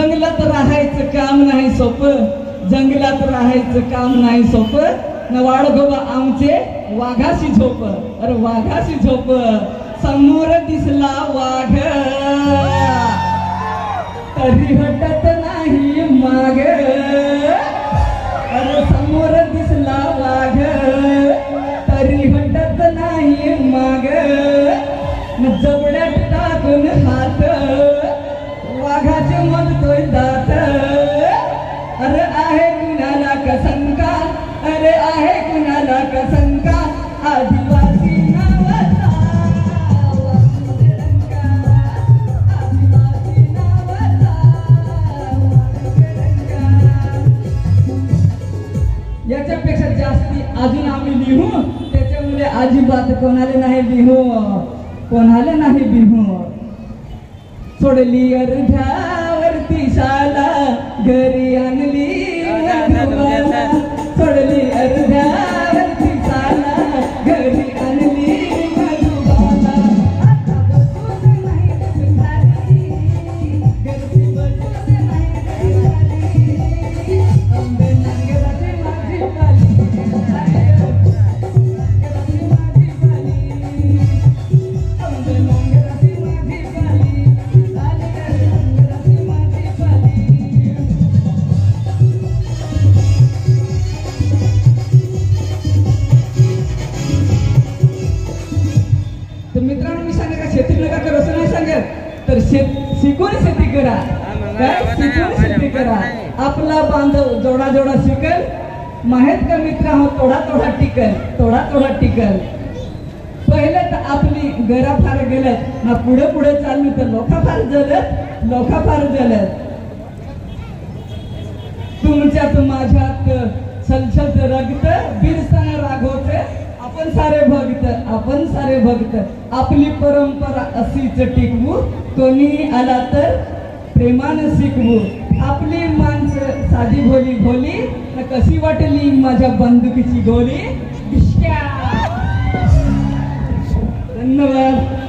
जंगलात राहायचं काम नाही सोपं, जंगलात राहायचं काम नाही सोपं, न वाढगोबा आमचे वाघाशी झोप. अरे वाघाशी झोप, समोर दिसला वाघ तरी हटत नाही माग. अरे समोर दिसला वाघ तरी हटत नाही माग. जबड्यात टाकून हात वाघाचे म्हणतोय दात. अरे आहे कुणाला कसंका, अरे आहे कुणाला कसंका, आदिवासी नावाचा वाघरंगा, आदिवासी नावाचा वाघरंगा. याच्यापेक्षा जास्ती अजून आम्ही लिहू, त्याच्यामुळे अजिबात कोणाला नाही लिहू, कोणाला नाही लिहू. सोडली अर्ध्यावरती शाला घरी आणली मधुबाला. सोडली अर्ध्यावरती शाला घरी आणली मधुबाला. आता बसून नाही झाली, घरची बसून नाही झाली. आंबे नांगराची माझी पाली, नांगराची माझी पाली, आंबे नांगराची माझी पाली. तर मित्रांनो, मी सांगा का शेती नका करू असं नाही सांगत, तर शिकून शेती करा. काय शिकून शेती करा. आपला बांधव जोडा जोडा शिकल, माहित का मित्र हो थोडा थोडा टिकल, थोडा थोडा टिकल. पहिले तर आपली घरा फार गेलत ना, पुढे पुढे चालली तर लोका फार जलत, लोका फार जलत. तुमच्यात माझ्यात सलसलत रगत, बिरसाना राघवते आपण सारे भक्त, आपण सारे भक्त. आपली परंपरा अशीच टिकवू, कोणी आला तर प्रेमानं शिकवू. आपली माणसं साधी भोली भोली, न कशी वाटली माझ्या बंदुकीची गोली. धन्यवाद.